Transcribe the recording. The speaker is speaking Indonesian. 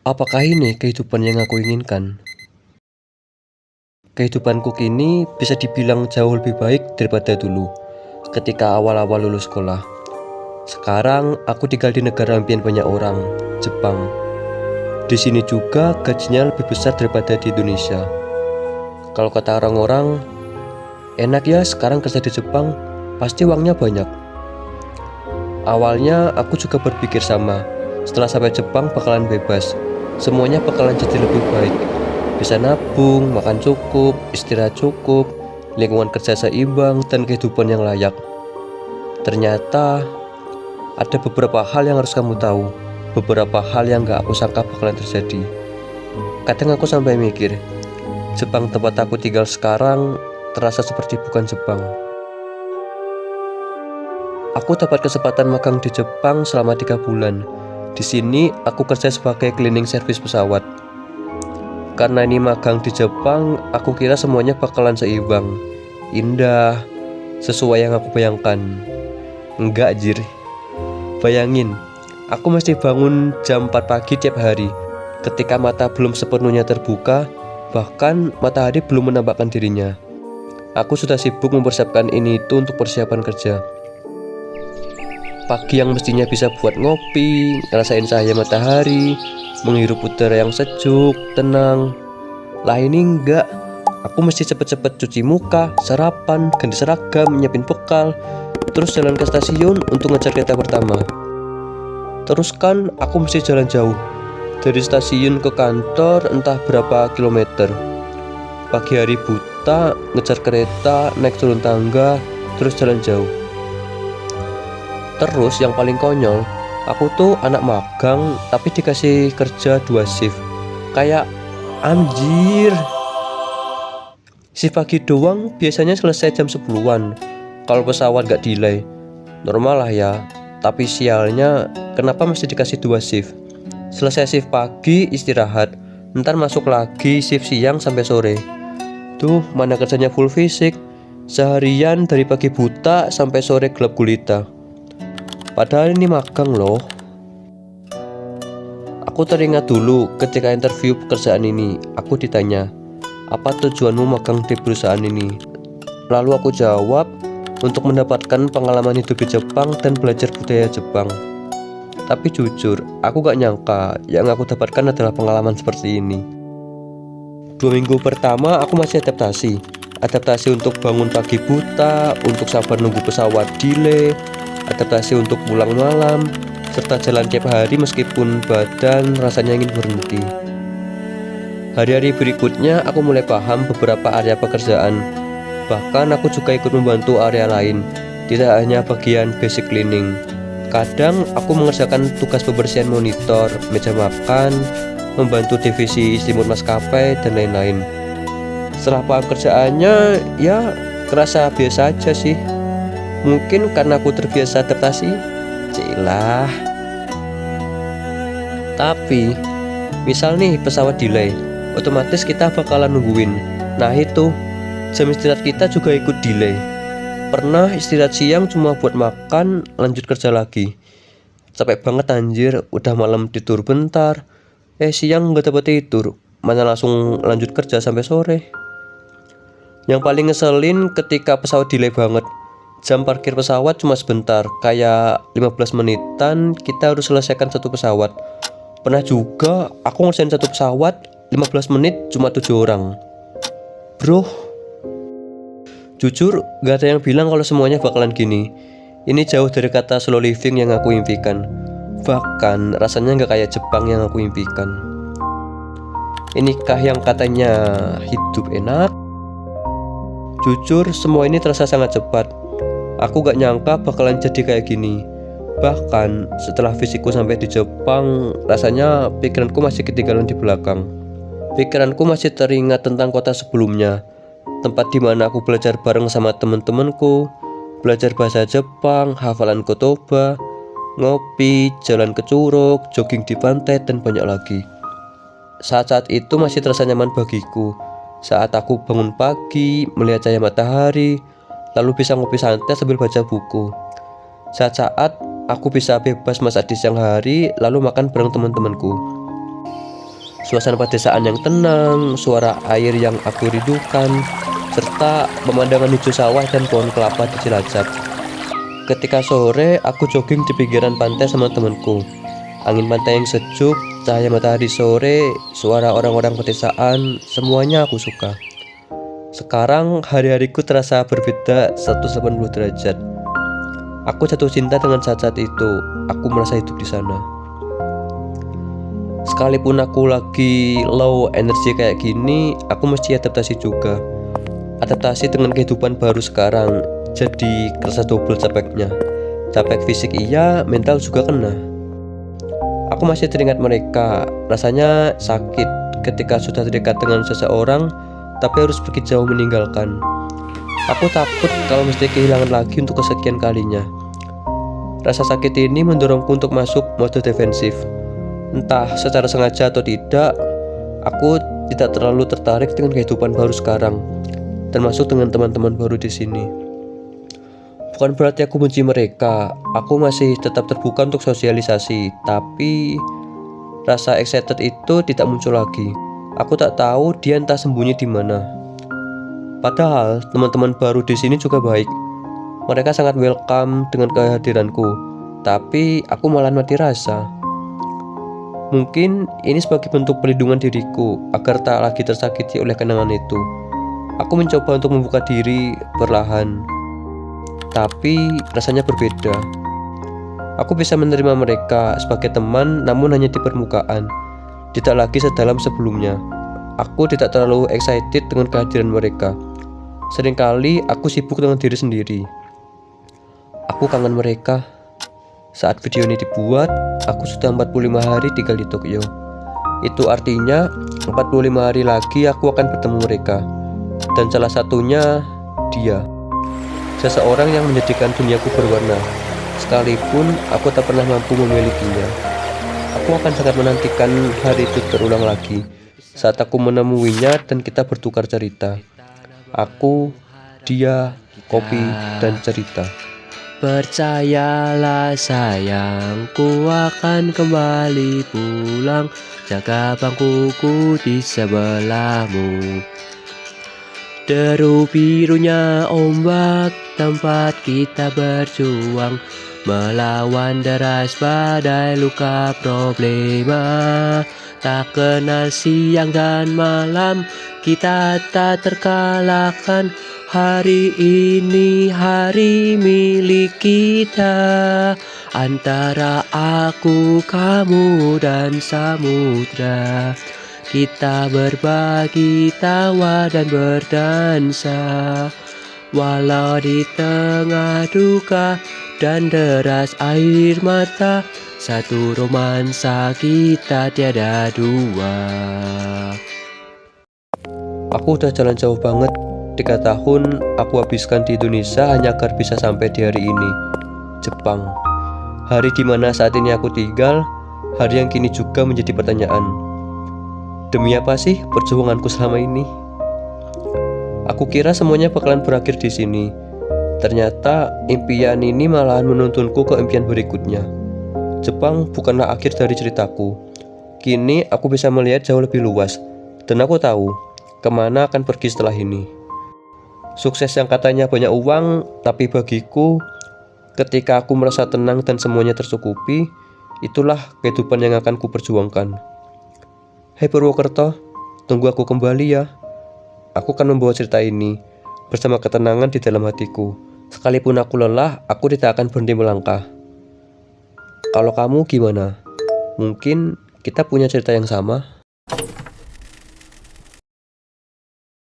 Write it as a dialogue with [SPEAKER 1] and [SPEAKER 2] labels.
[SPEAKER 1] Apakah ini kehidupan yang aku inginkan? Kehidupanku kini bisa dibilang jauh lebih baik daripada dulu ketika awal-awal lulus sekolah. Sekarang aku tinggal di negara impian banyak orang, Jepang. Di sini juga gajinya lebih besar daripada di Indonesia. Kalau kata orang-orang, enak ya sekarang kerja di Jepang, pasti uangnya banyak. Awalnya aku juga berpikir sama, setelah sampai Jepang bakalan bebas, semuanya bakalan jadi lebih baik. Bisa nabung, makan cukup, istirahat cukup, lingkungan kerja seimbang, dan kehidupan yang layak. Ternyata ada beberapa hal yang harus kamu tahu, beberapa hal yang gak aku sangka bakalan terjadi. Kadang aku sampai mikir, Jepang tempat aku tinggal sekarang terasa seperti bukan Jepang. Aku dapat kesempatan magang di Jepang selama 3 bulan. Di sini aku kerja sebagai cleaning service pesawat. Karena ini magang di Jepang, aku kira semuanya bakalan seimbang, indah, sesuai yang aku bayangkan. Enggak jir. Bayangin, aku mesti bangun jam 4 pagi tiap hari, ketika mata belum sepenuhnya terbuka, bahkan matahari belum menampakkan dirinya. Aku sudah sibuk mempersiapkan ini itu untuk persiapan kerja. Pagi yang mestinya bisa buat ngopi, ngerasain cahaya matahari, menghirup udara yang sejuk, tenang. Lah ini enggak. Aku mesti cepet-cepet cuci muka, sarapan, ganti seragam, nyiapin bekal, terus jalan ke stasiun untuk ngejar kereta pertama. Terus kan aku mesti jalan jauh, dari stasiun ke kantor entah berapa kilometer. Pagi hari buta, ngejar kereta, naik turun tangga, terus jalan jauh. Terus yang paling konyol, aku tuh anak magang tapi dikasih kerja 2 shift. Kayak anjir. Shift pagi doang biasanya selesai jam 10-an. Kalau pesawat gak delay, normal lah ya. Tapi sialnya kenapa mesti dikasih 2 shift? Selesai shift pagi istirahat, ntar masuk lagi shift siang sampai sore. Tuh mana kerjanya full fisik, seharian dari pagi buta sampai sore gelap gulita. Padahal ini magang loh. Aku teringat dulu ketika interview pekerjaan ini, aku ditanya, apa tujuanmu magang di perusahaan ini? Lalu aku jawab, untuk mendapatkan pengalaman hidup di Jepang dan belajar budaya Jepang. Tapi jujur, aku gak nyangka yang aku dapatkan adalah pengalaman seperti ini. 2 minggu pertama aku masih adaptasi. Adaptasi untuk bangun pagi buta, untuk sabar nunggu pesawat delay, adaptasi untuk pulang malam, serta jalan tiap hari meskipun badan rasanya ingin berhenti. Hari-hari berikutnya aku mulai paham beberapa area pekerjaan. Bahkan aku juga ikut membantu area lain, tidak hanya bagian basic cleaning. Kadang aku mengerjakan tugas pembersihan monitor, meja makan, membantu divisi simut maskapai, dan lain-lain. Setelah paham kerjaannya, ya kerasa biasa aja sih. Mungkin karena aku terbiasa adaptasi. Cilah. Tapi misal nih pesawat delay, otomatis kita bakalan nungguin. Nah itu, jam istirahat kita juga ikut delay. Pernah istirahat siang cuma buat makan, lanjut kerja lagi. Capek banget anjir, udah malam tidur bentar, siang gak dapat tidur, mana langsung lanjut kerja sampai sore. Yang paling ngeselin ketika pesawat delay banget. Jam parkir pesawat cuma sebentar, kayak 15 menitan kita harus selesaikan satu pesawat. Pernah juga aku ngerjain satu pesawat 15 menit cuma 7 orang. Bro, jujur gak ada yang bilang kalau semuanya bakalan gini. Ini jauh dari kata slow living yang aku impikan. Bahkan rasanya gak kayak Jepang yang aku impikan. Inikah yang katanya hidup enak? Jujur semua ini terasa sangat cepat. Aku gak nyangka bakalan jadi kayak gini. Bahkan setelah fisikku sampai di Jepang, rasanya pikiranku masih ketinggalan di belakang. Pikiranku masih teringat tentang kota sebelumnya, tempat dimana aku belajar bareng sama temen-temenku, belajar bahasa Jepang, hafalan kotoba, ngopi, jalan ke curug, jogging di pantai, dan banyak lagi. Saat-saat itu masih terasa nyaman bagiku. Saat aku bangun pagi, melihat cahaya matahari, lalu bisa ngopi santai sambil baca buku. Saat-saat aku bisa bebas masak di siang hari, lalu makan bareng teman-temanku. Suasana pedesaan yang tenang, suara air yang aku rindukan, serta pemandangan hijau sawah dan pohon kelapa di Cilacap. Ketika sore, aku jogging di pinggiran pantai sama temanku. Angin pantai yang sejuk, cahaya matahari sore, suara orang-orang pedesaan, semuanya aku suka. Sekarang hari-hariku terasa berbeda 180 derajat. Aku jatuh cinta dengan saat-saat itu. Aku merasa hidup di sana. Sekalipun aku lagi low energi kayak gini, aku mesti adaptasi juga. Adaptasi dengan kehidupan baru sekarang. Jadi kerasa double capeknya. Capek fisik iya, mental juga kena. Aku masih teringat mereka. Rasanya sakit ketika sudah dekat dengan seseorang tapi harus pergi jauh meninggalkan. Aku takut kalau mesti kehilangan lagi untuk kesekian kalinya. Rasa sakit ini mendorongku untuk masuk mode defensif. Entah secara sengaja atau tidak, aku tidak terlalu tertarik dengan kehidupan baru sekarang, termasuk dengan teman-teman baru di sini. Bukan berarti aku benci mereka, aku masih tetap terbuka untuk sosialisasi, tapi rasa excited itu tidak muncul lagi. Aku tak tahu dia entah sembunyi di mana. Padahal teman-teman baru di sini juga baik. Mereka sangat welcome dengan kehadiranku, tapi aku malah mati rasa. Mungkin ini sebagai bentuk perlindungan diriku agar tak lagi tersakiti oleh kenangan itu. Aku mencoba untuk membuka diri perlahan, tapi rasanya berbeda. Aku bisa menerima mereka sebagai teman, namun hanya di permukaan, tidak lagi sedalam sebelumnya. Aku tidak terlalu excited dengan kehadiran mereka. Seringkali aku sibuk dengan diri sendiri. Aku kangen mereka. Saat video ini dibuat, aku sudah 45 hari tinggal di Tokyo. Itu artinya 45 hari lagi aku akan bertemu mereka. Dan salah satunya dia. Seseorang yang menjadikan duniaku berwarna. Sekalipun aku tak pernah mampu memilikinya. Aku akan sangat menantikan hari itu terulang lagi, saat aku menemuinya dan kita bertukar cerita. Aku, dia, kopi, dan cerita.
[SPEAKER 2] Percayalah sayangku akan kembali pulang, jaga bangkuku di sebelahmu. Deru birunya ombak tempat kita berjuang, melawan deras badai luka problema. Tak kenal siang dan malam, kita tak terkalahkan. Hari ini hari milik kita, antara aku, kamu, dan samudra. Kita berbagi tawa dan berdansa, walau di tengah duka dan deras air mata. Satu romansa kita tiada dua.
[SPEAKER 1] Aku udah jalan jauh banget. 3 tahun aku habiskan di Indonesia hanya agar bisa sampai di hari ini, Jepang. Hari dimana saat ini aku tinggal, hari yang kini juga menjadi pertanyaan. Demi apa sih perjuanganku selama ini? Aku kira semuanya bakalan berakhir di sini. Ternyata impian ini malahan menuntunku ke impian berikutnya. Jepang bukanlah akhir dari ceritaku. Kini aku bisa melihat jauh lebih luas, dan aku tahu kemana akan pergi setelah ini. Sukses yang katanya banyak uang, tapi bagiku, ketika aku merasa tenang dan semuanya tercukupi, itulah kehidupan yang akan kuperjuangkan. Hai Purwokerto, tunggu aku kembali ya. Aku akan membawa cerita ini bersama ketenangan di dalam hatiku. Sekalipun aku lelah, aku tidak akan berhenti melangkah. Kalau kamu gimana? Mungkin kita punya cerita yang sama.